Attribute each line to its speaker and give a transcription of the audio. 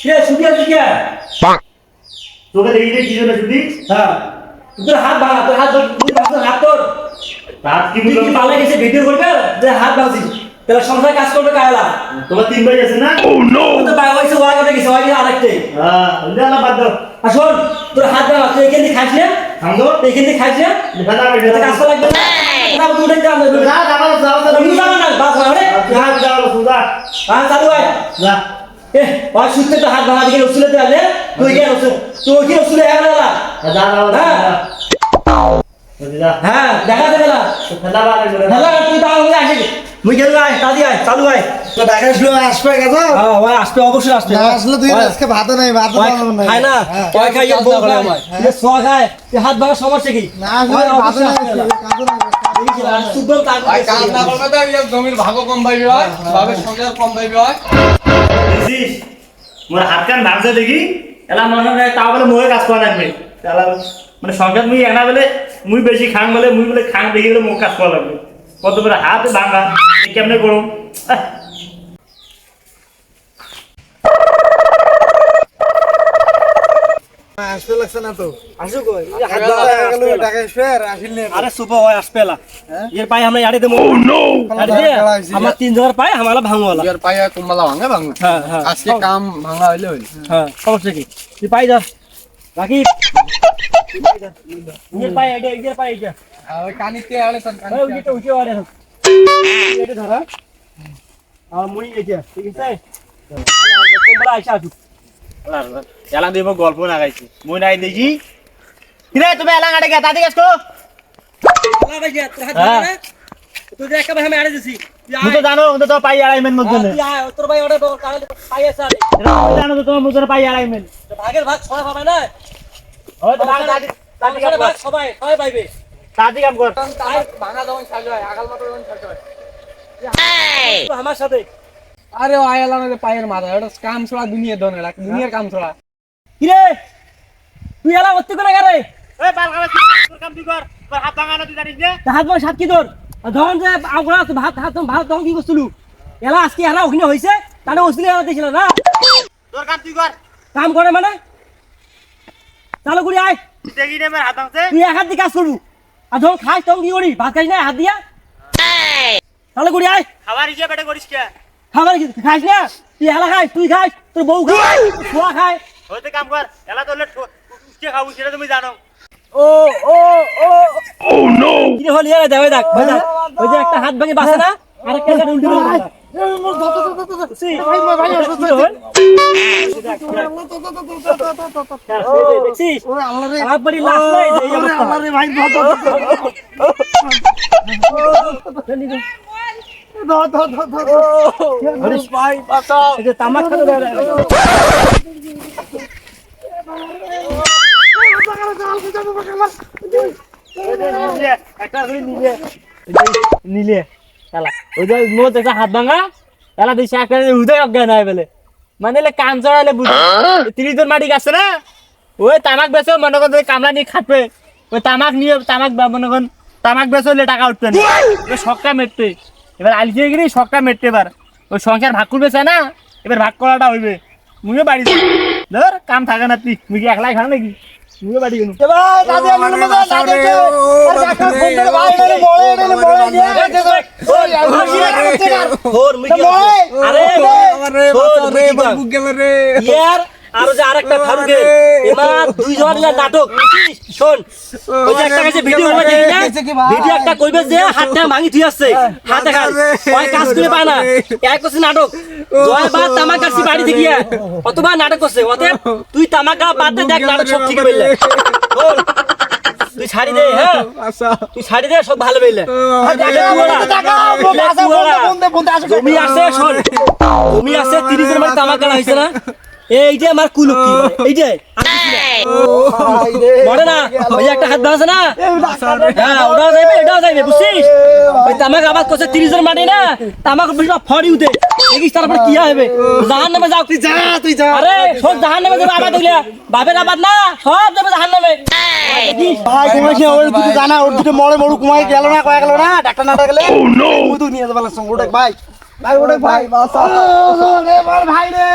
Speaker 1: কে ছুটি আছে কে
Speaker 2: তোকে দেখি যে কি জন্য ছুটি
Speaker 1: হ্যাঁ তোর হাত ভাঙা তোর হাত তোর হাত তোর
Speaker 2: রাত কি
Speaker 1: তুই কি পালা গেছে ভিডিও করবে যে হাত ভাঙছিস তাহলে সংসার কাজ করবে কায়লা
Speaker 2: তোমার 3 ভাই আছে না
Speaker 1: তো ভাই হইছে ওয়া কথা কিছু হয় আরেকটে
Speaker 2: হ্যাঁ ওইটা বাদ দাও
Speaker 1: আর শোন তোর হাত ভাঙা তুই এখান থেকে খাইছ না
Speaker 2: থামো
Speaker 1: এখান থেকে খাইছ না
Speaker 2: দেখা যাবে
Speaker 1: এটা কাজ করা লাগবে না না তুই উঠে যা
Speaker 2: যা যাও
Speaker 1: তুই যাবে না বাস হবে
Speaker 2: যাও সুদা
Speaker 1: হ্যাঁ চালু হয়
Speaker 2: যা
Speaker 1: এ ওই সুতে তো হাত ভাঙা দিকে উসুলে তো আলে তুই কি উসুল তুই কি উসুলে হেলা
Speaker 2: যা যা
Speaker 1: হ্যাঁ দেখা দেবে না
Speaker 2: খেলা বাদ করে
Speaker 1: হেলা তুই দাও হয়ে আসি মুই গেল আয় দাদি আয় চালু আয়
Speaker 3: তো ঢাকা আসলো আসবে গেছো
Speaker 1: হ্যাঁ ওই আসবে অবশ্যই আসবে
Speaker 3: না আসলে তুই আজকে ভাত নাই ভাত নাই
Speaker 1: খায় না ওই খাই বউ খায় এ সোয়া খায় এ হাত ভাঙা সমস্যা কি
Speaker 3: না আসলে ভাত নাই কাজ নাই
Speaker 1: সুন্দর কাজ
Speaker 4: ভাই কাজ না করবে তো এই জমির ভাগও কম পাইবে হয় ভাগের সংখ্যা কম পাইবে হয়
Speaker 2: দিছিস মোর হাত কান ভাঙছে দেখি এলা মনে হয় তাও বলে মোয়ে কাজ করা লাগবে এলা মানে সংখ্যা মুই এনা বলে মুই বেশি খাং বলে মুই বলে খাং দেখি বলে মোক কাজ করা লাগবে কত বড় হাত ভাঙা কেমনে করুম
Speaker 3: আসবে লাগছে না তো
Speaker 1: আসু কই
Speaker 3: হাত গেল ঢাকা আসবে আর আসিনি
Speaker 1: আরে সুবহ হয় আসবেলা এর পাই আমরা ইয়াড়ে দেবো আমার 3000 পাই আমালা ভাঙওয়ালা
Speaker 4: ইয়ার পায়া কুমলা ভাঙে ভাঙে
Speaker 1: হ্যাঁ হ্যাঁ
Speaker 4: আজকে কাম ভাঙা হইলে হইল
Speaker 1: হ্যাঁ সমস্যা কি তুই পাই যা রাখি এর পাই এর পাই এটা
Speaker 4: ওই কানিতে আলে সব
Speaker 1: ওই উঠে উঠে আরে এটা ধরা আর মুই এটা ঠিক আছে তোমরা আইসা আসু
Speaker 2: এলা দেব গল্প না গাইছি মুই নাই দেখি কিরে তুমি এলা গাড়ি গে দাদি গাছকো
Speaker 1: আলা ভাই তোর হাত ধরে না তুই দেখা ভাই আমি আড়ে দিছি
Speaker 2: মুই তো জানো তো পাই আড়াই মেন মধ্যে
Speaker 1: তোর ভাই ওটা কারণে পাই আছে আরে
Speaker 2: জানো তো তোমার মুজরে পাই আড়াই মেন
Speaker 1: ভাগের ভাগ সবাই পাবে না
Speaker 2: ওই তো দাদি দাদি কাম
Speaker 1: ভাগ
Speaker 2: কর
Speaker 1: সবাই সবাই পাইবে
Speaker 2: দাদি কাম কর
Speaker 4: ভাঙা যখন ছাড় হয় আগাল মাত্র যখন ছাড় হয়
Speaker 1: আমার সাথে
Speaker 4: আরে ও আয়ালা না পায়ের মাথা এটা কাম ছড়া দুনিয়া দনে লাগ দুনিয়ার কাম ছড়া
Speaker 1: কিরে তুই এলা করতে করে গেরে
Speaker 2: এই পার করে তোর কাম তুই কর তোর হাত ভাঙা না তুই জানিস না
Speaker 1: হাত ভাগ সাত কি তোর ধরন যে আগরা ভাত হাত ভাত তখন কি করছিলু এলা আজকে এলা ওখানে হইছে তাহলে ওসলি এলা দিছিল না
Speaker 2: তোর কাম তুই কর
Speaker 1: কাম করে মানে চালু করি আয়
Speaker 2: দেখি নে আমার হাত ভাঙছে
Speaker 1: তুই এক হাত দিয়ে কাজ করবো আর যখন খাস তখন কি করি ভাত খাইস না হাত দিয়া চালু করি আয়
Speaker 2: খাবার হিসেবে বেটা করিস কে
Speaker 1: খাবার কি খাইস না তুই এলা খাইস তুই খাইস তোর বউ খায় ছোয়া খায়
Speaker 2: হইতে কাম কর এলা তো লেট উঠকে খাবো সেটা তুমি জানো
Speaker 1: ও ও ও ও নো কি হল ইয়ারে দেখ ভাই দেখ ওই যে একটা হাত ভাঙে বাসে না আরেকটা হাত উল্টে গেল ভাই ভাই অসুস্থ হল দেখছিস আমার বড়ি লাশ নাই এই অবস্থা আমারে ভাই হরিশ ভাই বাঁচাও এই যে তামাক খাতে দেয় নিলে খেলা ওই যে মোট একটা হাত ভাঙা খেলা দিচ্ছে একটা হৃদয় অজ্ঞান হয় বলে মানে কান চড়ালে বুঝি 30 জন মাটি গাছে না ওই তামাক বেচো মনে করেন কামলা নিয়ে খাটবে ওই তামাক নিয়ে তামাক মনে করেন তামাক বেচো হলে টাকা উঠবে না শখটা মেটবে এবার আলিয়ে গেলে শখটা মেটতে এবার ওই সংসার ভাগ করবে চায় না এবার ভাগ করাটা হইবে মুইও বাড়ি ধর কাম থাকে না তুই মুই কি একলাই খাও নাকি মুইও বাড়ি গেল আরো যে আরেকটা ফারুকের এবার দুইজন নাটক শোন ওই যে একটা কাছে ভিডিও করে দেখি না ভিডিও একটা কইবে যে হাতটা ভাঙি তুই আছে হাতে খাল ওই কাজ করে পায় না এক করছে নাটক জয়বার তামাক কাছি বাড়ি থেকে কতবার নাটক করছে ওতে তুই তামাক গা বাদ দে দেখ নাটক সব ঠিক হইলে শোন তুই ছাড়ি দে হ্যাঁ তুই ছাড়ি দে সব ভালো হইলে তুমি আছে শোন তুমি আছে 30 এর মানে তামাক গালা হইছে না এই যে আমার কুলুকি এই যে বড় না ওই একটা হাত বাঁধছে না হ্যাঁ ওটাও যাইবে এটাও যাইবে বুঝছিস ওই তামাক আবাদ করছে 30 জন মাটি না তামাক বেশি ফড়ি উঠে দেখিস তারপরে কি হবে জাহান্নামে যাও তুই যা আরে সব জাহান্নামে যাবে আবাদ হইলে বাপের আবাদ না সব যাবে জাহান্নামে
Speaker 3: ভাই কমাইছে ওর দুটো জানা ওর দুটো মরে মরু কমাই গেল না কয় গেল না ডাক্তার না গেলে ও নো তুই নিয়ে যাবে লাগছ ওটা ভাই ভাই ওটা ভাই বাসা রে ভাই রে